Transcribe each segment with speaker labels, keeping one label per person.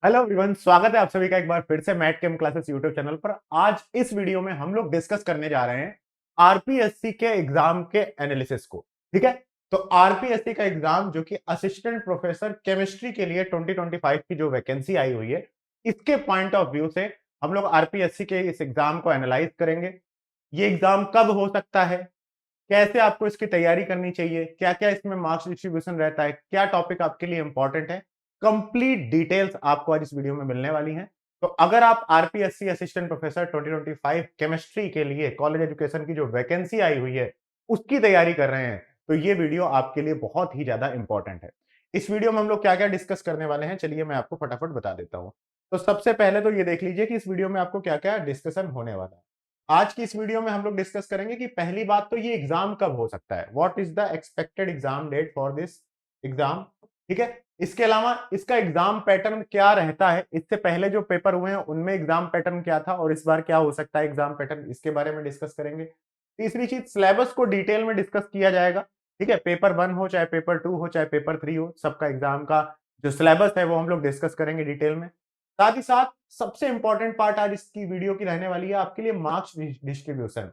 Speaker 1: Hello everyone, स्वागत है आप सभी का एक बार फिर से मैथ केम क्लासेस यूट्यूब चैनल पर। आज इस वीडियो में हम लोग डिस्कस करने जा रहे हैं आरपीएससी के एग्जाम के एनालिसिस को। ठीक है, तो आरपीएससी का एग्जाम जो कि असिस्टेंट प्रोफेसर केमिस्ट्री के लिए 2025 की जो वैकेंसी आई हुई है, इसके पॉइंट ऑफ व्यू से हम लोग आरपीएससी के इस एग्जाम को एनालाइज करेंगे। ये एग्जाम कब हो सकता है, कैसे आपको इसकी तैयारी करनी चाहिए, क्या क्या इसमें मार्क्स डिस्ट्रीब्यूशन रहता है, क्या टॉपिक आपके लिए इंपॉर्टेंट है, कंप्लीट डिटेल्स आपको आज इस वीडियो में मिलने वाली हैं। तो अगर आप आरपीएससी असिस्टेंट प्रोफेसर 2025 केमिस्ट्री के लिए कॉलेज एजुकेशन की जो वैकेंसी आई हुई है उसकी तैयारी कर रहे हैं, तो ये वीडियो आपके लिए बहुत ही ज्यादा इंपॉर्टेंट है। इस वीडियो में हम लोग क्या क्या डिस्कस करने वाले हैं, चलिए मैं आपको फटाफट बता देता हूं। तो सबसे पहले तो ये देख लीजिए कि इस वीडियो में आपको क्या क्या डिस्कशन होने वाला है। आज की इस वीडियो में हम लोग डिस्कस करेंगे कि पहली बात तो ये एग्जाम कब हो सकता है, what is the expected exam date for this exam. ठीक है, इसके अलावा इसका एग्जाम पैटर्न क्या रहता है, इससे पहले जो पेपर हुए हैं उनमें एग्जाम पैटर्न क्या था और इस बार क्या हो सकता है एग्जाम पैटर्न, इसके बारे में डिस्कस करेंगे। तीसरी चीज, सिलेबस को डिटेल में डिस्कस किया जाएगा। ठीक है, पेपर 1 हो चाहे पेपर 2 हो चाहे पेपर 3 हो, सबका एग्जाम का जो सिलेबस है वो हम लोग डिस्कस करेंगे डिटेल में। साथ ही साथ सबसे इंपॉर्टेंट पार्ट आज इसकी वीडियो की रहने वाली है आपके लिए मार्क्स डिस्ट्रीब्यूशन,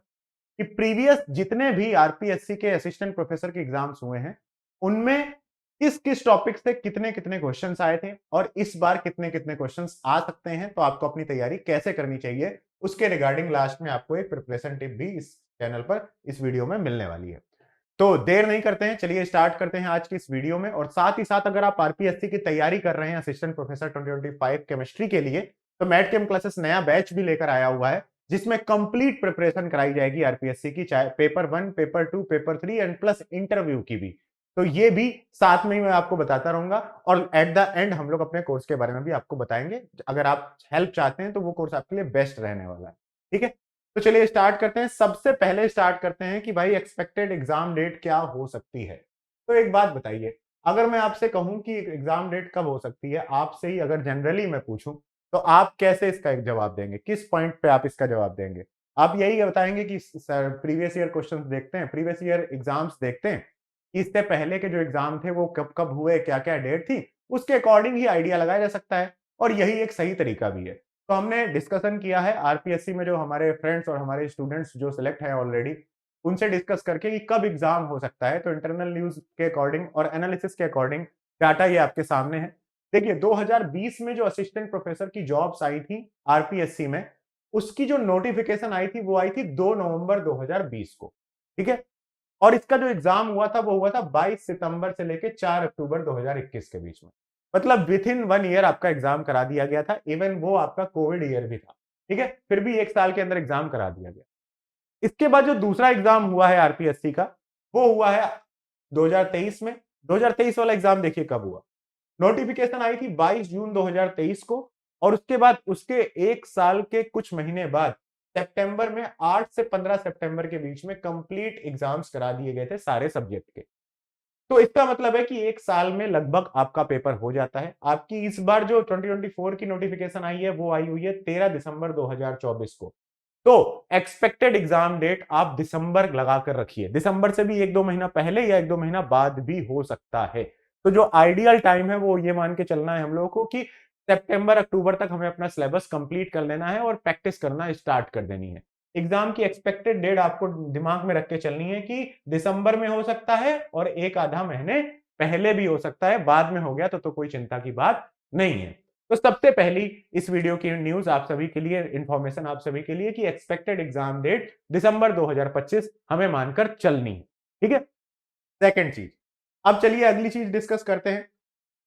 Speaker 1: कि प्रीवियस जितने भी आरपीएससी के असिस्टेंट प्रोफेसर के एग्जाम्स हुए हैं उनमें किस किस टॉपिक से कितने कितने क्वेश्चंस आए थे और इस बार कितने कितने क्वेश्चंस आ सकते हैं, तो आपको अपनी तैयारी कैसे करनी चाहिए उसके रिगार्डिंग लास्ट में आपको एक प्रिपरेशन टिप भी इस चैनल पर इस वीडियो में मिलने वाली है। तो देर नहीं करते हैं, चलिए स्टार्ट करते हैं आज की इस वीडियो में। और साथ ही साथ अगर आप आरपीएससी की तैयारी कर रहे हैं असिस्टेंट प्रोफेसर 2025 केमिस्ट्री के लिए, तो मैथ केम क्लासेस नया बैच भी लेकर आया हुआ है जिसमें कंप्लीट प्रिपरेशन कराई जाएगी आरपीएससी की, चाहे paper 1 paper 2 paper 3 and plus interview की भी। तो ये भी साथ में ही मैं आपको बताता रहूंगा और एट द एंड हम लोग अपने कोर्स के बारे में भी आपको बताएंगे। अगर आप हेल्प चाहते हैं तो वो कोर्स आपके लिए बेस्ट रहने वाला है। ठीक है, तो चलिए स्टार्ट करते हैं। सबसे पहले स्टार्ट करते हैं कि भाई एक्सपेक्टेड एग्जाम डेट क्या हो सकती है। तो एक बात बताइए, अगर मैं आपसे कहूं कि एग्जाम डेट कब हो सकती है, आपसे ही अगर जनरली मैं पूछूं, तो आप कैसे इसका एक जवाब देंगे, किस पॉइंट पे आप इसका जवाब देंगे? आप यही बताएंगे कि सर प्रीवियस ईयर क्वेश्चंस देखते हैं, प्रीवियस ईयर एग्जाम्स देखते हैं, इससे पहले के जो एग्जाम थे वो कब कब हुए, क्या क्या डेट थी, उसके अकॉर्डिंग ही आइडिया लगाया जा सकता है। और यही एक सही तरीका भी है। तो हमने डिस्कशन किया है आरपीएससी में, जो हमारे फ्रेंड्स और हमारे स्टूडेंट्स जो सिलेक्ट हैं ऑलरेडी, उनसे डिस्कस करके कि कब एग्जाम हो सकता है। तो इंटरनल न्यूज के अकॉर्डिंग और एनालिसिस के अकॉर्डिंग डाटा ये आपके सामने है। देखिए 2020 में जो असिस्टेंट प्रोफेसर की जॉब्स आई थी आरपीएससी में, उसकी जो नोटिफिकेशन आई थी वो आई थी 2 नवंबर 2020 को। ठीक है, और इसका जो एग्जाम हुआ था वो हुआ था 22 सितंबर से लेके 4 अक्टूबर 2021 के बीच में। मतलब विथ इन 1 ईयर आपका एग्जाम करा दिया गया था, इवन वो आपका कोविड ईयर भी था। ठीक है, फिर भी 1 साल के अंदर एग्जाम करा दिया गया। इसके बाद जो दूसरा एग्जाम हुआ है आरपीएससी का, वो हुआ है 2023 में। 2023 वाला एग्जाम देखिए कब हुआ। नोटिफिकेशन आई थी 22 जून 2023 को, और उसके बाद उसके 1 साल के कुछ महीने बाद सितंबर में 8 से 15 सितंबर के बीच में कंप्लीट एग्जाम्स करा दिए गए थे सारे सब्जेक्ट के। तो इसका मतलब है कि 1 साल में लगभग आपका पेपर हो जाता है। आपकी इस बार जो 2024 की नोटिफिकेशन आई है वो आई हुई है 13 दिसंबर 2024 को। तो एक्सपेक्टेड एग्जाम डेट आप दिसंबर लगाकर रखिए, दिसंबर से भी 1-2 महीना पहले या 1-2 महीना बाद भी हो सकता है। तो जो आइडियल टाइम है वो ये मान के चलना है हम लोगों को कि सितंबर अक्टूबर तक हमें अपना सिलेबस कंप्लीट कर लेना है और प्रैक्टिस करना स्टार्ट कर देनी है। एग्जाम की एक्सपेक्टेड डेट आपको दिमाग में रख के चलनी है कि दिसंबर में हो सकता है और एक आधा महीने पहले भी हो सकता है, बाद में हो गया तो कोई चिंता की बात नहीं है। तो सबसे पहली इस वीडियो की न्यूज आप सभी के लिए, इंफॉर्मेशन आप सभी के लिए कि एक्सपेक्टेड एग्जाम डेट दिसंबर 2025 हमें मानकर चलनी है। ठीक है, सेकंड चीज, अब चलिए अगली चीज डिस्कस करते हैं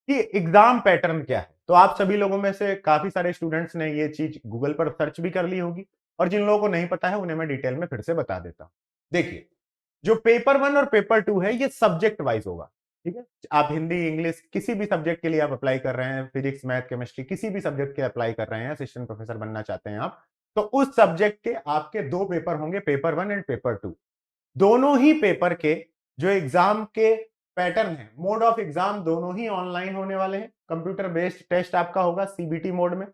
Speaker 1: कि एग्जाम पैटर्न क्या है। तो आप सभी लोगों में से काफी सारे स्टूडेंट्स ने ये चीज गूगल पर सर्च भी कर ली होगी, और जिन लोगों को नहीं पता है उन्हें मैं डिटेल में फिर से बता देता हूं। देखिए, जो पेपर 1 और पेपर 2 है ये सब्जेक्ट वाइज होगा। ठीक है, आप हिंदी इंग्लिश किसी भी सब्जेक्ट के लिए आप अप्लाई कर रहे हैं, फिजिक्स मैथ केमिस्ट्री किसी भी सब्जेक्ट के अप्लाई कर रहे हैं, असिस्टेंट प्रोफेसर बनना चाहते हैं आप, तो उस सब्जेक्ट के आपके 2 पेपर होंगे, पेपर 1 एंड पेपर 2। दोनों ही पेपर के जो एग्जाम के पैटर्न है, मोड ऑफ एग्जाम दोनों ही ऑनलाइन होने वाले हैं। कंप्यूटर बेस्ड टेस्ट आपका होगा सीबीटी मोड में।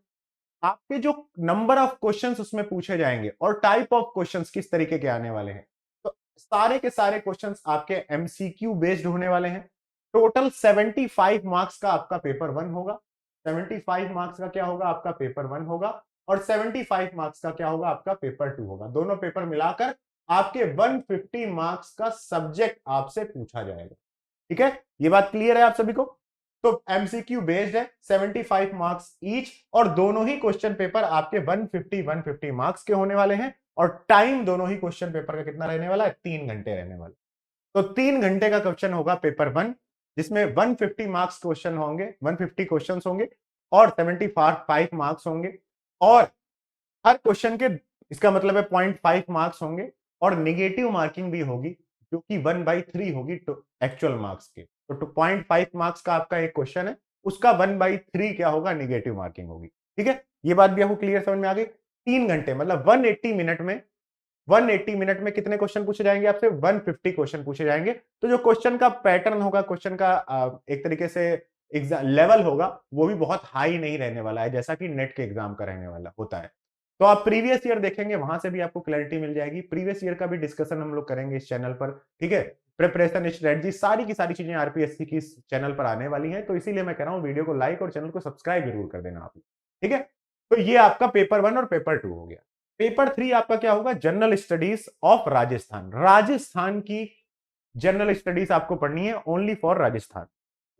Speaker 1: आपके जो नंबर ऑफ क्वेश्चंस उसमें पूछे जाएंगे और टाइप ऑफ क्वेश्चंस किस तरीके के आने वाले हैं, तो सारे के सारे क्वेश्चंस आपके एमसीक्यू बेस्ड होने वाले हैं। टोटल 75 मार्क्स का आपका पेपर 1 होगा 75 मार्क्स का क्या होगा आपका पेपर 1 होगा और 75 मार्क्स का क्या होगा आपका पेपर 2 होगा। दोनों पेपर मिलाकर आपके 150 मार्क्स का सब्जेक्ट आपसे पूछा जाएगा। ठीक है, ये बात क्लियर है आप सभी को। तो एमसीक्यू बेस्ड है, 75 मार्क्स ईच और दोनों ही क्वेश्चन पेपर आपके 150 मार्क्स के होने वाले हैं और टाइम दोनों ही क्वेश्चन पेपर का कितना रहने वाला है, 3 घंटे रहने वाला। तो 3 घंटे का क्वेश्चन होगा पेपर 1 जिसमें 150 मार्क्स क्वेश्चन होंगे, 150 क्वेश्चन होंगे और 75 मार्क्स होंगे और हर क्वेश्चन के इसका मतलब है 0.5 मार्क्स होंगे और निगेटिव मार्किंग भी होगी जो कि 1/3 होगी एक्चुअल मार्क्स के। तो 0.5 मार्क्स का आपका एक क्वेश्चन है, उसका 1/3 क्या होगा, निगेटिव मार्किंग होगी। ठीक है, ये बात भी आपको क्लियर समझ में आ गई। 3 घंटे मतलब 180 मिनट में कितने क्वेश्चन पूछे जाएंगे आपसे, 150 क्वेश्चन पूछे जाएंगे। तो जो क्वेश्चन का पैटर्न होगा, क्वेश्चन का एक तरीके से एग्जाम लेवल होगा, वो भी बहुत हाई नहीं रहने वाला है जैसा कि नेट के एग्जाम का रहने वाला होता है। तो आप प्रीवियस ईयर देखेंगे, वहां से भी आपको क्लैरिटी मिल जाएगी। प्रीवियस ईयर का भी डिस्कशन हम लोग करेंगे इस चैनल पर। ठीक है, प्रिपरेशन स्ट्रेटजी सारी की सारी चीजें आरपीएससी की इस चैनल पर आने वाली हैं। तो इसीलिए मैं कह रहा हूं वीडियो को लाइक और चैनल को सब्सक्राइब जरूर कर देना आप। ठीक है, तो ये आपका पेपर 1 और पेपर 2 हो गया। पेपर 3 आपका क्या होगा, general studies of Rajasthan. Rajasthan की जनरल स्टडीज आपको पढ़नी है, ओनली फॉर राजस्थान।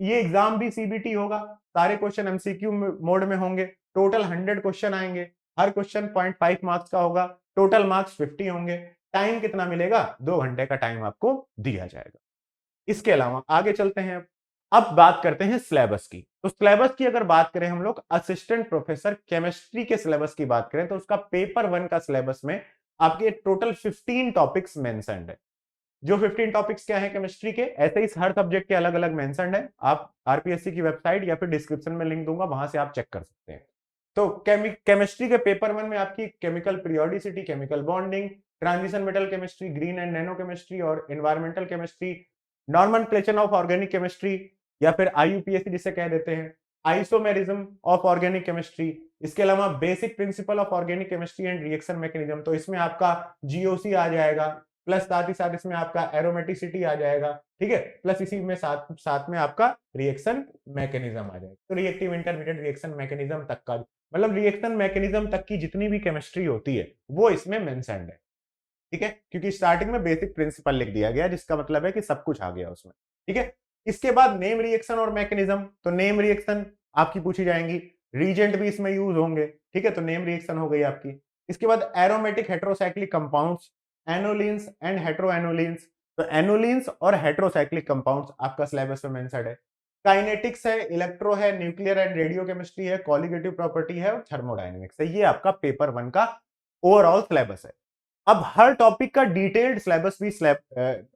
Speaker 1: ये एग्जाम भी सीबीटी होगा, सारे क्वेश्चन एमसीक्यू मोड में होंगे। टोटल 100 क्वेश्चन आएंगे, हर क्वेश्चन 0.5 मार्क्स का होगा, टोटल मार्क्स 50 होंगे। टाइम कितना मिलेगा, 2 घंटे का टाइम आपको दिया जाएगा। इसके अलावा आगे चलते हैं, अब बात करते हैं सिलेबस की। तो सिलेबस की अगर बात करें हम लोग असिस्टेंट प्रोफेसर केमिस्ट्री के सिलेबस की बात करें तो उसका पेपर 1 का सिलेबस में आपके टोटल 15 टॉपिक्स मेंशन्ड है। जो 15 टॉपिक्स क्या है केमिस्ट्री के, ऐसे ही हर सब्जेक्ट के अलग अलग मेंशन्ड है। आप आरपीएससी की वेबसाइट या फिर डिस्क्रिप्शन में लिंक दूंगा, वहां से आप चेक कर सकते हैं। तो केमिस्ट्री के पेपर 1 में आपकी chemical periodicity, chemical bonding, transition metal chemistry, green and nano chemistry और environmental chemistry, nomenclature of organic chemistry या फिर आईयूपीएसी जिसे कह देते हैं, आइसोमेरिज्म ऑफ ऑर्गेनिक केमिस्ट्री। इसके अलावा basic principle of organic chemistry and reaction mechanism, तो इसमें आपका जीओसी आ जाएगा, प्लस साथ ही साथ इसमें आपका एरोमेटिसिटी आ जाएगा। ठीक है, प्लस इसी में साथ साथ में आपका रिएक्शन मैकेनिज्म आ जाएगा। तो रिएक्टिव इंटरमीडिएट रिएक्शन मैकेनिज्म तक का मतलब रिएक्शन मैकेनिज्म तक की जितनी भी केमिस्ट्री होती है वो इसमें मेंशन्ड है। ठीक है, क्योंकि स्टार्टिंग में बेसिक प्रिंसिपल लिख दिया गया जिसका मतलब है कि सब कुछ आ गया उसमें। ठीक है, इसके बाद नेम रिएक्शन और मैकेनिज्म, तो नेम रिएक्शन आपकी पूछी जाएंगी, रीजेंट भी इसमें यूज होंगे। ठीक है, तो नेम रिएक्शन हो गई आपकी। इसके बाद एरोमेटिक हेट्रोसाइक्लिक कंपाउंड्स, एनोलिन्स एंड हेट्रोएनोलिन्स, तो एनोलिन्स और हेट्रोसाइक्लिक कंपाउंड्स आपका सिलेबस में मेंशन्ड है। काइनेटिक्स है, इलेक्ट्रो है, न्यूक्लियर एंड रेडियो केमिस्ट्री है, कॉलिगेटिव प्रॉपर्टी है और थर्मोडायनेमिक्स है। ये आपका पेपर 1 का ओवरऑल सिलेबस है। अब हर टॉपिक का डिटेल्ड सिलेबस भी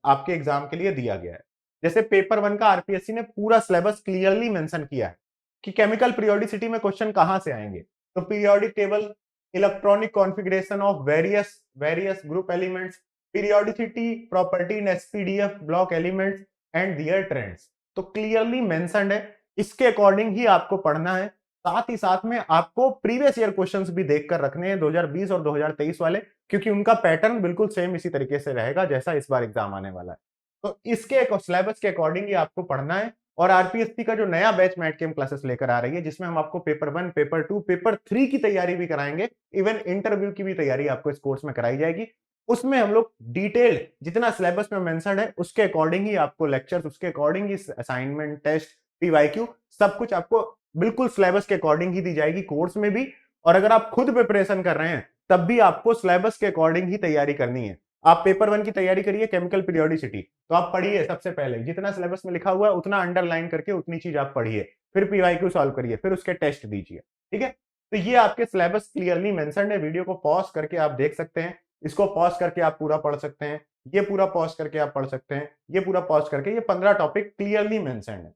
Speaker 1: आपके एग्जाम के लिए दिया गया है। जैसे पेपर 1 का आरपीएससी ने पूरा सिलेबस क्लियरली मेंशन किया है कि केमिकल पीरियोडिसिटी में क्वेश्चन कहां से आएंगे। तो periodic table, electronic configuration of various group elements, periodicity property in s p d f block elements and their trends, तो क्लियरली मेंशन्ड है। इसके अकॉर्डिंग ही आपको पढ़ना है। साथ ही साथ में आपको प्रीवियस ईयर क्वेश्चंस भी देखकर रखने हैं 2020 और 2023 वाले, क्योंकि उनका पैटर्न बिल्कुल सेम इसी तरीके से रहेगा जैसा इस बार एग्जाम आने वाला है। तो इसके सिलेबस के अकॉर्डिंग ही आपको पढ़ना है। और आरपीएससी का जो नया बैच मैट कैम क्लासेस लेकर आ रही है, जिसमें हम आपको पेपर 1, पेपर 2, पेपर 3 की तैयारी भी कराएंगे, इवन इंटरव्यू की भी तैयारी आपको इस कोर्स में कराई जाएगी। उसमें हम लोग डिटेल जितना सिलेबस में मेंशन्ड है उसके अकॉर्डिंग ही आपको लेक्चर्स, उसके अकॉर्डिंग ही असाइनमेंट, टेस्ट, पीवाईक्यू सब कुछ आपको बिल्कुल सिलेबस के अकॉर्डिंग ही दी जाएगी कोर्स में भी। और अगर आप खुद प्रिपरेशन कर रहे हैं तब भी आपको सिलेबस के अकॉर्डिंग ही तैयारी करनी है। आप पेपर 1 की तैयारी करिए केमिकल पीरियोडिसिटी, तो आप पढ़िए सबसे पहले जितना सिलेबस में लिखा हुआ है उतना अंडरलाइन करके उतनी चीज आप पढ़िए, फिर पीवाईक्यू सॉल्व करिए, फिर उसके टेस्ट दीजिए। ठीक है, तो ये आपके सिलेबस क्लियरली मेंशन्ड है। वीडियो को पॉज करके आप देख सकते हैं, इसको पॉज करके आप पूरा पढ़ सकते हैं, ये पूरा पॉज करके आप पढ़ सकते हैं, ये पूरा पॉज करके, ये 15 टॉपिक क्लियरली मेंशन्ड है।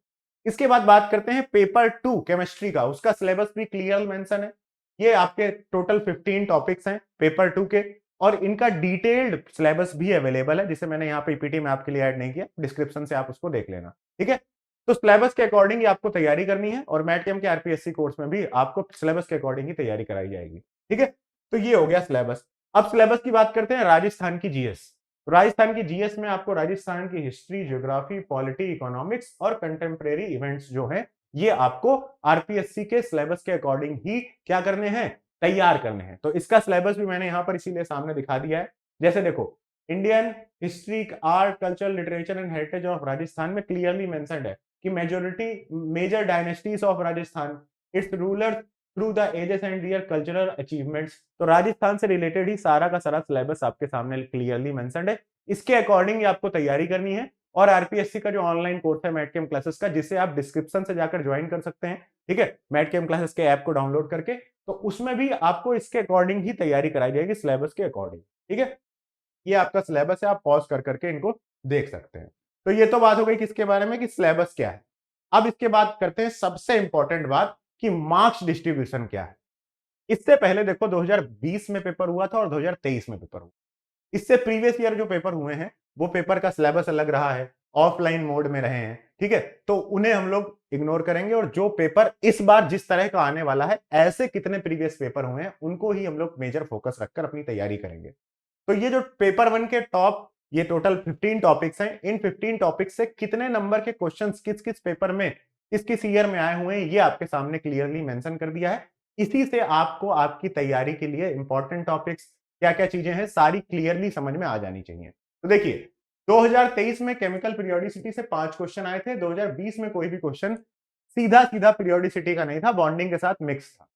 Speaker 1: इसके बाद बात करते हैं पेपर 2 केमिस्ट्री का, उसका सिलेबस भी क्लियर मेंशन है। ये आपके टोटल 15 टॉपिक्स हैं पेपर 2 के और इनका डिटेल्ड सिलेबस भी अवेलेबल है, जिसे मैंने यहाँ पे पीपीटी में आपके लिए ऐड नहीं किया, डिस्क्रिप्शन से आप उसको देख लेना। ठीक है, तो सिलेबस के अकॉर्डिंग ही आपको तैयारी करनी है और मैट कैम के आरपीएससी कोर्स में भी आपको सिलेबस के अकॉर्डिंग ही तैयारी कराई जाएगी। ठीक है, तो ये हो गया सिलेबस। अब सिलेबस की बात करते हैं राजस्थान की जीएस। राजस्थान की जीएस में आपको राजस्थान की हिस्ट्री, ज्योग्राफी, पॉलिटी, इकोनॉमिक्स और कंटेम्प्रेरी इवेंट्स जो है ये आपको आरपीएससी के सिलेबस के अकॉर्डिंग ही क्या करने हैं, तैयार करने हैं। तो इसका सिलेबस भी मैंने यहां पर इसीलिए सामने दिखा दिया है। जैसे देखो, Indian history, art, culture, literature and heritage of Rajasthan में क्लियरली मेंशन्ड है कि major dynasties of Rajasthan, its ruler through the ages and their cultural achievements. तो राजस्थान से रिलेटेड ही सारा का सारा सिलेबस आपके सामने क्लियरली मेंशन्ड है। इसके अकॉर्डिंग आपको तैयारी करनी है। और आरपीएससी का जो ऑनलाइन कोर्स है मैटकेम क्लासेस का, जिसे आप डिस्क्रिप्शन से जाकर ज्वाइन कर सकते हैं, ठीक है, मैटकेम क्लासेस के ऐप को डाउनलोड करके, तो उसमें भी आपको इसके अकॉर्डिंग ही तैयारी कराई जाएगी, सिलेबस के अकॉर्डिंग। ठीक है, ये आपका सिलेबस है, आप पॉज कर करके इनको देख सकते हैं। तो ये तो बात हो गई किसके बारे में, कि सिलेबस क्या है। अब इसके बाद करते हैं सबसे इंपॉर्टेंट बात, कि मार्क्स डिस्ट्रीब्यूशन क्या है। इससे पहले देखो 2020 में पेपर हुआ था और 2023 में पेपर हुआ। इससे प्रीवियस ईयर जो पेपर हुए हैं वो पेपर का सिलेबस अलग रहा है, ऑफलाइन मोड में रहे हैं, ठीक है, तो उन्हें हम लोग इग्नोर करेंगे। और जो पेपर इस बार जिस तरह का आने वाला है, ऐसे कितने प्रीवियस पेपर हुए हैं उनको ही हम लोग मेजर फोकस रखकर अपनी तैयारी करेंगे। तो ये जो पेपर 1 के टॉप, ये टोटल 15 टॉपिक्स हैं, इन 15 टॉपिक्स से कितने नंबर के क्वेश्चंस किस किस पेपर में, किस किस ईयर में आए हुए हैं, ये आपके सामने क्लियरली मेंशन कर दिया है। इसी से आपको आपकी तैयारी के लिए इंपॉर्टेंट टॉपिक्स क्या क्या चीजें हैं सारी क्लियरली समझ में आ जानी चाहिए। तो देखिए, 2023 में केमिकल पीरियोडिसिटी से 5 क्वेश्चन आए थे। 2020 में कोई भी क्वेश्चन सीधा सीधा पीरियोडिसिटी का नहीं था, बॉन्डिंग के साथ मिक्स था।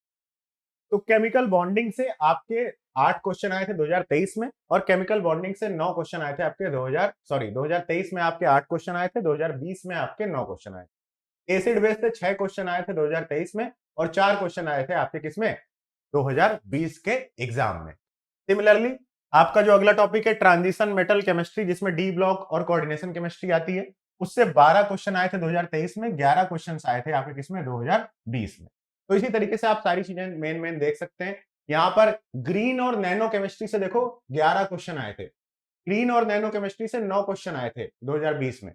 Speaker 1: तो केमिकल बॉन्डिंग से आपके 8 क्वेश्चन आए थे 2023 में, और केमिकल बॉन्डिंग से 9 क्वेश्चन आए थे आपके 2023 में आपके 8 क्वेश्चन आए थे, 2020 में आपके 9 क्वेश्चन आए थे। एसिड बेस से 6 क्वेश्चन आए थे 2023 में, और 4 क्वेश्चन आए थे आपके किसमें, 2020 के एग्जाम में। सिमिलरली आपका जो अगला टॉपिक है ट्रांजिशन मेटल केमिस्ट्री, जिसमें डी ब्लॉक और कोऑर्डिनेशन केमिस्ट्री आती है, उससे 12 क्वेश्चन आए थे 2023 में, 11 क्वेश्चन आए थे आपके किसमें, 2020 में। तो इसी तरीके से आप सारी चीजें मेन मेन देख सकते हैं। यहां पर ग्रीन और नैनो केमिस्ट्री से देखो 11 क्वेश्चन आए थे, ग्रीन और नैनो केमिस्ट्री से 9 क्वेश्चन आए थे 2020 में।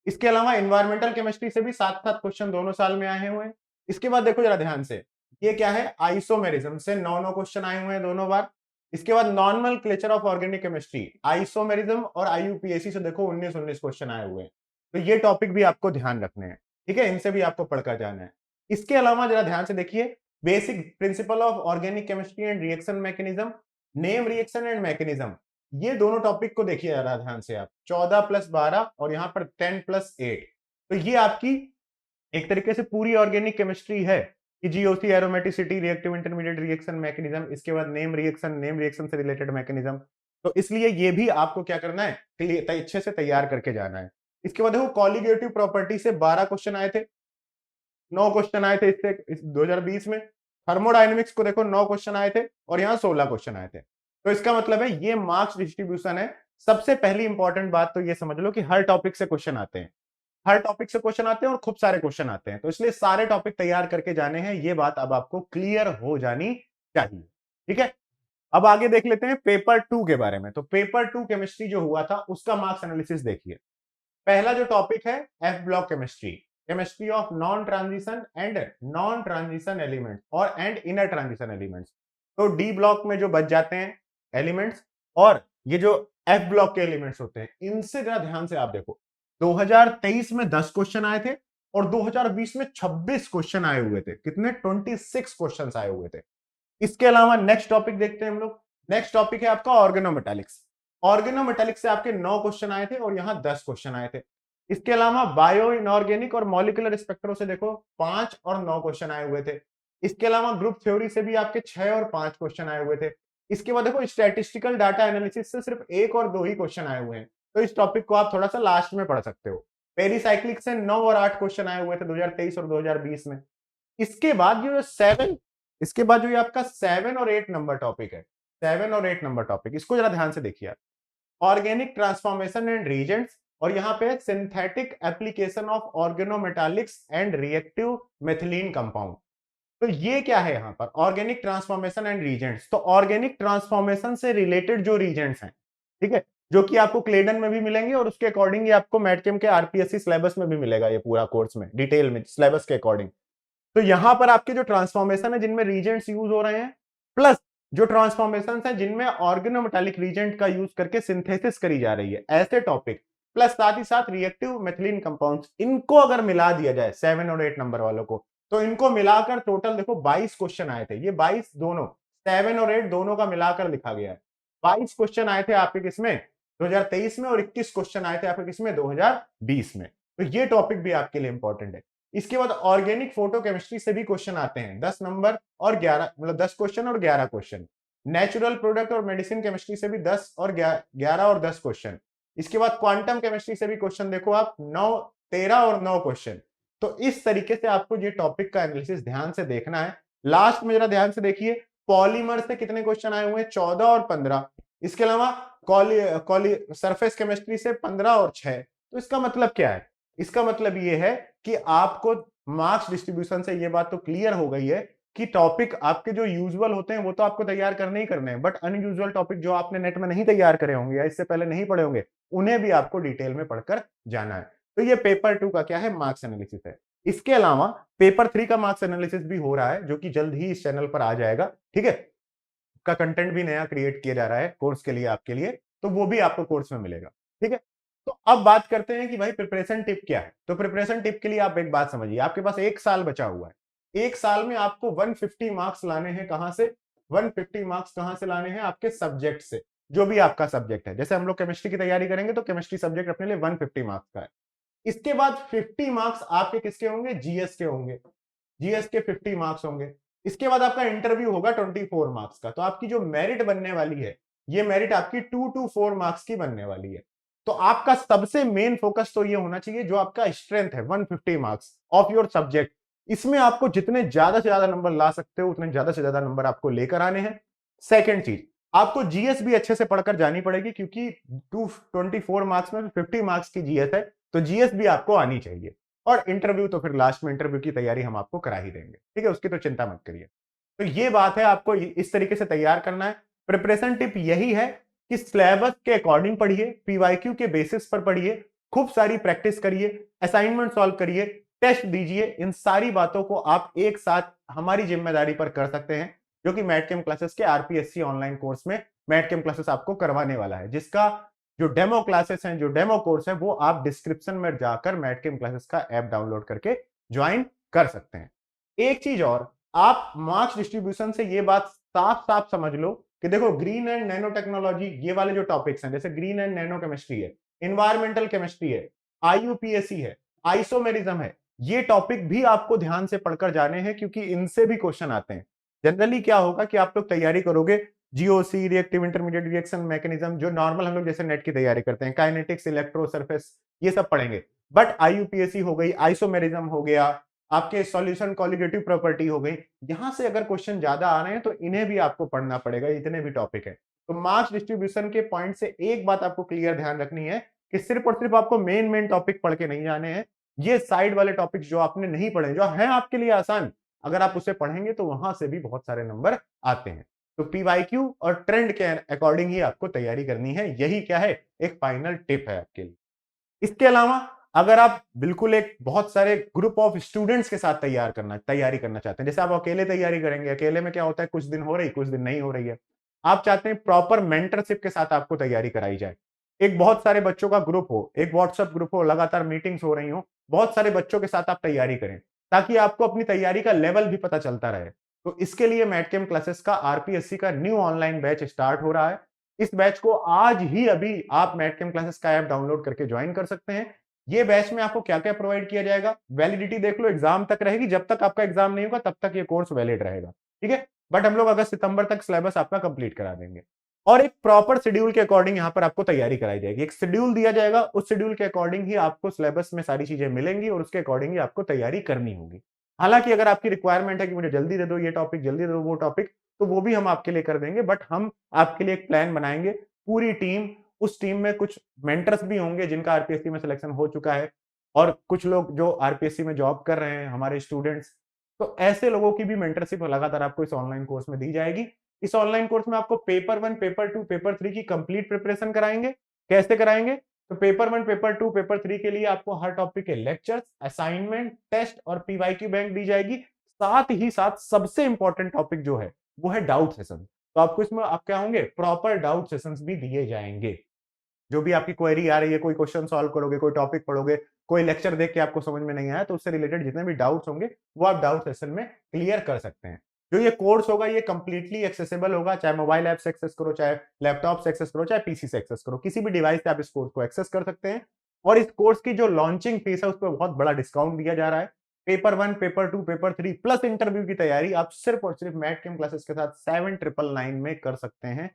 Speaker 1: इसके अलावा एनवायरमेंटल केमिस्ट्री से भी 7-7 क्वेश्चन दोनों साल में आए हुए हैं। इसके बाद देखो जरा ध्यान से, ये क्या है, आइसोमेरिज्म से 9 क्वेश्चन आए हुए हैं दोनों बार। इसके बाद नॉनमनक्लेचर ऑफ ऑर्गेनिक केमिस्ट्री, आइसोमेरिज्म और आईयूपीएसी से देखो 19 क्वेश्चन आए हुए हैं। तो ये टॉपिक भी आपको ध्यान रखने हैं, ठीक है, इनसे भी आपको पढ़कर जाना है। इसके अलावा जरा ध्यान से देखिए, basic principle of organic chemistry and reaction mechanism, name reaction and mechanism, ये दोनों टॉपिक को देखिए जरा ध्यान से आप, 14+12 और यहाँ पर 10+8। तो ये आपकी एक तरीके से पूरी ऑर्गेनिक केमिस्ट्री है, कि GOC, aromaticity, reactive intermediate reaction mechanism, इसके बाद नेम रिएक्शन से रिलेटेड मैकेनिज्म। तो इसलिए ये भी आपको क्या करना है, अच्छे से तैयार करके जाना है। इसके बाद देखो कॉलिगेटिव प्रॉपर्टी से 12 क्वेश्चन आए थे, 9 क्वेश्चन आए थे इससे 2020 में। थर्मोडायनेमिक्स को देखो 9 क्वेश्चन आए थे और यहाँ 16 क्वेश्चन आए थे। तो इसका मतलब है ये मार्क्स डिस्ट्रीब्यूशन है। सबसे पहली इंपॉर्टेंट बात तो ये समझ लो कि हर टॉपिक से क्वेश्चन आते हैं, हर टॉपिक से क्वेश्चन आते हैं और खूब सारे क्वेश्चन आते हैं। तो इसलिए सारे टॉपिक तैयार करके जाने हैं, ये बात अब आपको क्लियर हो जानी चाहिए। ठीक है, अब आगे देख लेते हैं पेपर 2 के बारे में। तो पेपर 2 केमिस्ट्री जो हुआ था उसका मार्क्स एनालिसिस देखिए। पहला जो टॉपिक है F block chemistry, chemistry of non transition elements और एंड इनर ट्रांजिशन एलिमेंट्स। तो डी ब्लॉक में जो बच जाते हैं एलिमेंट्स, और ये जो एफ ब्लॉक के एलिमेंट्स होते हैं, इनसे जरा ध्यान से आप देखो, 2023 में 10 क्वेश्चन आए थे और 2020 में 26 क्वेश्चन आए हुए थे। कितने, 26 क्वेश्चन आए हुए थे। इसके अलावा नेक्स्ट टॉपिक देखते हैं हम लोग। नेक्स्ट टॉपिक है आपका ऑर्गेनोमेटालिक्स। ऑर्गेनोमेटालिक्स से आपके 9 क्वेश्चन आए थे और यहां 10 क्वेश्चन आए थे। इसके अलावा बायो इनऑर्गेनिक और मॉलिक्यूलर स्पेक्ट्रो से देखो 5 और 9 क्वेश्चन आए हुए थे। इसके अलावा ग्रुप थ्योरी से भी आपके 6 और 5 क्वेश्चन आए हुए थे। इसके बाद देखो स्टैटिस्टिकल डाटा एनालिसिस से सिर्फ 1 और 2 ही क्वेश्चन आए हुए हैं। तो इस टॉपिक को आप थोड़ा सा लास्ट में पढ़ सकते हो। पेरीसाइक्लिक से 9 और 8 क्वेश्चन आए हुए थे 2023 और 2020 में। इसके बाद जो 7, इसके बाद जो ये आपका 7 और 8 नंबर टॉपिक है, 7 और 8 नंबर टॉपिक, इसको जरा ध्यान से देखिए। ऑर्गेनिक ट्रांसफॉर्मेशन एंड रीजेंट्स, और यहां पे synthetic application of organometallics and reactive methylene compound. तो ये क्या है यहां पर, ऑर्गेनिक ट्रांसफॉर्मेशन एंड रीजेंट्स। तो ऑर्गेनिक ट्रांसफॉर्मेशन से रिलेटेड जो रीजेंट्स हैं, ठीक है, जो कि आपको क्लेडन में भी मिलेंगे और उसके अकॉर्डिंग आपको मैटकेम के आरपीएससी सिलेबस में भी मिलेगा, ये पूरा कोर्स में डिटेल में सिलेबस के अकॉर्डिंग। तो यहां पर आपके जो ट्रांसफॉर्मेशन है जिनमें रीजेंट्स यूज हो रहे हैं, प्लस जो ट्रांसफॉर्मेशन है जिनमें ऑर्गेनोमेटालिक रीजेंट का यूज करके सिंथेसिस करी जा रही है, ऐसे टॉपिक प्लस साथ ही साथ रिएक्टिव मेथिलीन कंपाउंड्स, इनको अगर मिला दिया जाए 7 और 8 नंबर वालों को, तो इनको मिलाकर टोटल देखो 22 क्वेश्चन आए थे। ये 22 दोनों 7 और 8 दोनों का मिलाकर लिखा गया है। 22 क्वेश्चन आए थे आपके किसमें 2023 में, और 21 क्वेश्चन आए थे आपके किसमें 2020 में। तो ये टॉपिक भी आपके लिए इंपॉर्टेंट है। इसके बाद ऑर्गेनिक फोटोकेमिस्ट्री से भी क्वेश्चन आते हैं 10 नंबर और 11, मतलब 10 क्वेश्चन और 11 क्वेश्चन। नेचुरल प्रोडक्ट और मेडिसिन केमिस्ट्री से भी 10 और 11 और 10 क्वेश्चन। इसके बाद क्वांटम केमिस्ट्री से भी क्वेश्चन देखो आप 9, 13 और 9 क्वेश्चन। तो इस तरीके से आपको ये टॉपिक का एनालिसिस ध्यान से देखना है। लास्ट में जरा ध्यान से देखिए, पॉलीमर से कितने क्वेश्चन आए हुए हैं 14 और 15। इसके अलावा सरफेस केमिस्ट्री से 15 और 6। तो इसका मतलब क्या है? इसका मतलब ये है कि आपको मार्क्स डिस्ट्रीब्यूशन से ये बात तो क्लियर हो गई है कि टॉपिक आपके जो यूजुअल होते हैं वो तो आपको तैयार करने ही करने हैं, बट अनयूजुअल टॉपिक जो आपने नेट में नहीं तैयार करे होंगे या इससे पहले नहीं पढ़े होंगे, उन्हें भी आपको डिटेल में पढ़कर जाना है। तो ये पेपर 2 का क्या है, मार्क्स एनालिसिस है। इसके अलावा पेपर 3 का मार्क्स एनालिसिस भी हो रहा है, जो कि जल्द ही इस चैनल पर आ जाएगा। ठीक है, का कंटेंट भी नया क्रिएट किया जा रहा है कोर्स के लिए, आपके लिए, तो वो भी आपको कोर्स में मिलेगा। ठीक है, तो अब बात करते हैं कि भाई प्रिपरेशन टिप क्या है। तो प्रिपरेशन टिप के लिए आप एक बात समझिए, आपके पास 1 साल बचा हुआ है। 1 साल में आपको 150 मार्क्स लाने हैं। कहां से 150 मार्क्स कहां से लाने हैं? आपके सब्जेक्ट से, जो भी आपका सब्जेक्ट है। जैसे हम लोग केमिस्ट्री की तैयारी करेंगे तो केमिस्ट्री सब्जेक्ट अपने लिए 150 मार्क्स का है। इसके बाद 50 मार्क्स आपके किसके होंगे? जीएस के होंगे। जीएस के 50 मार्क्स होंगे। इसके बाद आपका इंटरव्यू होगा 24 मार्क्स का। तो आपकी जो मेरिट बनने वाली है, ये मेरिट आपकी 2 to 4 मार्क्स की बनने वाली है। तो आपका सबसे मेन फोकस तो ये होना चाहिए, जो आपका स्ट्रेंथ है 150 मार्क्स ऑफ योर सब्जेक्ट, इसमें आपको जितने ज्यादा से ज्यादा नंबर ला सकते हो उतने ज्यादा से ज्यादा नंबर आपको लेकर आने हैं। सेकेंड चीज, आपको जीएस भी अच्छे से पढ़कर जानी पड़ेगी, क्योंकि 224 मार्क्स में 50 मार्क्स की जीएस है, तो जीएस भी आपको आनी चाहिए। और इंटरव्यू तो फिर लास्ट में इंटरव्यू की तैयारी हम आपको करा ही देंगे। ठीक है, उसकी तो चिंता मत करिए। तो ये बात है, आपको इस तरीके से तैयार करना है। प्रिपरेशन टिप यही है कि सिलेबस के अकॉर्डिंग पढ़िए, पीवाईक्यू के बेसिस पर पढ़िए, खूब सारी प्रैक्टिस करिए, असाइनमेंट सॉल्व करिए, टेस्ट दीजिए। इन सारी बातों को आप एक साथ हमारी जिम्मेदारी पर कर सकते हैं, जो कि मैथकेम क्लासेस के आरपीएससी ऑनलाइन कोर्स में मैथकेम क्लासेस आपको करवाने वाला है, जिसका जो डेमो क्लासेस हैं, जो डेमो कोर्स है, वो आप डिस्क्रिप्शन में जाकर मैथकेम क्लासेस का ऐप डाउनलोड करके ज्वाइन कर सकते हैं। एक चीज और, आप मार्क्स डिस्ट्रीब्यूशन से ये बात साफ साफ समझ लो कि देखो, ग्रीन एंड नैनो टेक्नोलॉजी, ये वाले जो टॉपिक्स हैं, जैसे ग्रीन एंड नैनो केमिस्ट्री है, इन्वायरमेंटल केमिस्ट्री है, आईयूपीएसी है, आइसोमेरिज्म है, ये टॉपिक भी आपको ध्यान से पढ़कर जाने हैं, क्योंकि इनसे भी क्वेश्चन आते हैं। जनरली क्या होगा कि आप लोग तैयारी करोगे GOC, reactive intermediate reaction mechanism, जो नॉर्मल हम लोग जैसे नेट की तैयारी करते हैं, काइनेटिक्स, इलेक्ट्रो, सरफेस, ये सब पढ़ेंगे। बट आईयूपीएसी हो गई, आइसोमेरिज्म हो गया, आपके सॉल्यूशन कॉलिगेटिव प्रॉपर्टी हो गई, यहां से अगर क्वेश्चन ज्यादा आ रहे हैं तो इन्हें भी आपको पढ़ना पड़ेगा। इतने भी टॉपिक है, तो मार्क्स डिस्ट्रीब्यूशन के पॉइंट से एक बात आपको क्लियर ध्यान रखनी है कि सिर्फ और सिर्फ आपको मेन टॉपिक पढ़ के नहीं जाने हैं। ये साइड वाले टॉपिक्स जो आपने नहीं पढ़े, जो है आपके लिए आसान, अगर आप उसे पढ़ेंगे तो वहां से भी बहुत सारे नंबर आते हैं। तो पीवाईक्यू और ट्रेंड के अकॉर्डिंग ही आपको तैयारी करनी है। यही क्या है, एक फाइनल टिप है आपके लिए। इसके अलावा अगर आप बिल्कुल एक बहुत सारे ग्रुप ऑफ स्टूडेंट्स के साथ तैयारी करना चाहते हैं, जैसे आप अकेले तैयारी करेंगे, अकेले में क्या होता है, कुछ दिन हो रही, कुछ दिन नहीं हो रही है। आप चाहते हैं प्रॉपर मेंटरशिप के साथ आपको तैयारी कराई जाए, एक बहुत सारे बच्चों का ग्रुप हो, एक व्हाट्सएप ग्रुप हो, लगातार मीटिंग्स हो रही हो, बहुत सारे बच्चों के साथ आप तैयारी करें, ताकि आपको अपनी तैयारी का लेवल भी पता चलता रहे। तो इसके लिए मैथकेम क्लासेस का आरपीएससी का न्यू ऑनलाइन बैच स्टार्ट हो रहा है। इस बैच को आज ही अभी आप मैथकेम क्लासेस का ऐप डाउनलोड करके ज्वाइन कर सकते हैं। ये बैच में आपको क्या क्या प्रोवाइड किया जाएगा, वैलिडिटी देख लो, एग्जाम तक रहेगी, जब तक आपका एग्जाम नहीं होगा तब तक ये कोर्स वैलिड रहेगा। ठीक है, बट हम लोग अगस्त सितंबर तक सिलेबस आपका कंप्लीट करा देंगे, और एक प्रॉपर शेड्यूल के अकॉर्डिंग यहाँ पर आपको तैयारी कराई जाएगी। एक शेड्यूल दिया जाएगा, उस शेड्यूल के अकॉर्डिंग ही आपको सिलेबस में सारी चीजें मिलेंगी और उसके अकॉर्डिंग ही आपको तैयारी करनी होगी। हालांकि अगर आपकी रिक्वायरमेंट है कि मुझे जल्दी दे दो ये टॉपिक, जल्दी दे दो वो टॉपिक, तो वो भी हम आपके लिए कर देंगे, बट हम आपके लिए एक प्लान बनाएंगे, पूरी टीम, उस टीम में कुछ मेंटर्स भी होंगे जिनका आरपीएससी में सिलेक्शन हो चुका है, और कुछ लोग जो आरपीएससी में जॉब कर रहे हैं, हमारे स्टूडेंट्स। तो ऐसे लोगों की भी मेंटरशिप लगातार आपको इस ऑनलाइन कोर्स में दी जाएगी। इस ऑनलाइन कोर्स में आपको पेपर 1, पेपर 2, पेपर 3 की कंप्लीट प्रिपरेशन कराएंगे। कैसे कराएंगे? तो पेपर 1, पेपर 2, पेपर 3 के लिए आपको हर टॉपिक के लेक्चर्स, असाइनमेंट, टेस्ट और पीवाईक्यू बैंक दी जाएगी। साथ ही साथ सबसे इंपॉर्टेंट टॉपिक जो है वो है डाउट सेशन। तो आपको इसमें आप क्या होंगे, प्रॉपर डाउट सेशंस भी दिए जाएंगे। जो भी आपकी क्वेरी आ रही है, कोई क्वेश्चन सॉल्व करोगे, कोई टॉपिक पढ़ोगे, कोई लेक्चर देख के आपको समझ में नहीं आया, तो उससे रिलेटेड जितने भी डाउट्स होंगे, वो आप डाउट सेशन में क्लियर कर सकते हैं। जो ये कोर्स होगा, ये कंप्लीटली एक्सेसिबल होगा, चाहे मोबाइल ऐप से एक्सेस करो, चाहे लैपटॉप से एक्सेस करो, चाहे पीसी से एक्सेस करो, किसी भी डिवाइस से आप इस कोर्स को एक्सेस कर सकते हैं। और इस कोर्स की जो लॉन्चिंग फीस है, उस पर बहुत बड़ा डिस्काउंट दिया जा रहा है। Paper 1, paper 2, paper 3 plus interview की तैयारी आप सिर्फ और सिर्फ मैट कैम क्लासेस के साथ 7999 में कर सकते हैं।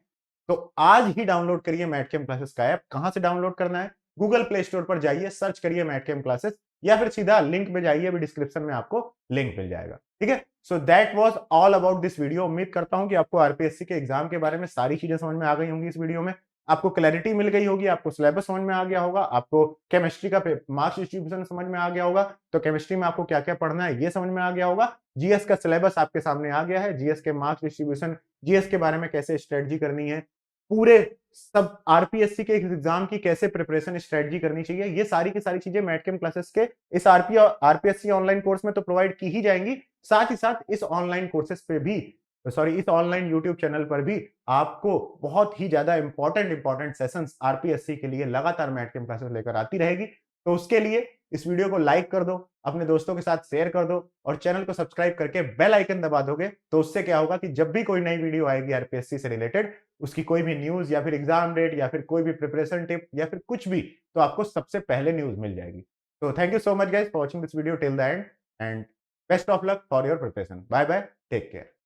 Speaker 1: तो आज ही डाउनलोड करिए मैट कैम क्लासेस का ऐप। कहां से डाउनलोड करना है? गूगल प्ले स्टोर पर जाइए, सर्च करिए मैट कैम क्लासेस, या फिर सीधा लिंक में जाइए, अभी डिस्क्रिप्शन में आपको लिंक मिल जाएगा। ठीक है, so that was all about this video. उम्मीद करता हूं कि आपको आरपीएससी के एग्जाम के बारे में सारी चीजें समझ में आ गई होंगी इस वीडियो में। आपको क्लैरिटी मिल गई होगी, आपको सिलेबस समझ में आ गया होगा, आपको केमिस्ट्री का मार्क्स डिस्ट्रीब्यूशन समझ में आ गया होगा, तो केमिस्ट्री में आपको क्या-क्या पढ़ना है ये समझ में आ गया होगा। जीएस का सिलेबस आपके सामने आ गया है, जीएस के मार्क्स डिस्ट्रीब्यूशन, जीएस के बारे में कैसे स्ट्रेटजी करनी है, पूरे सब आरपीएससी के एग्जाम की कैसे प्रिपरेशन स्ट्रेटजी करनी चाहिए, ये सारी की सारी चीजें मैटकेम क्लासेस के इस आरपीएससी ऑनलाइन कोर्स में तो प्रोवाइड की ही जाएंगी। साथ ही साथ इस ऑनलाइन कोर्सेस पे भी, सॉरी, इस ऑनलाइन यूट्यूब चैनल पर भी आपको बहुत ही ज्यादा इंपॉर्टेंट सेशंस आरपीएससी के लिए लगातार मैटकेम क्लासेस लेकर आती रहेगी। तो उसके लिए इस वीडियो को लाइक कर दो, अपने दोस्तों के साथ शेयर कर दो, और चैनल को सब्सक्राइब करके बेल आइकन दबा दोगे, तो उससे क्या होगा कि जब भी कोई नई वीडियो आएगी आरपीएससी से रिलेटेड, उसकी कोई भी न्यूज या फिर एग्जाम डेट या फिर कोई भी प्रिपरेशन टिप या फिर कुछ भी, तो आपको सबसे पहले न्यूज मिल जाएगी। तो thank you so much guys for watching this video till the end, and best of luck for your preparation. Bye bye, take care.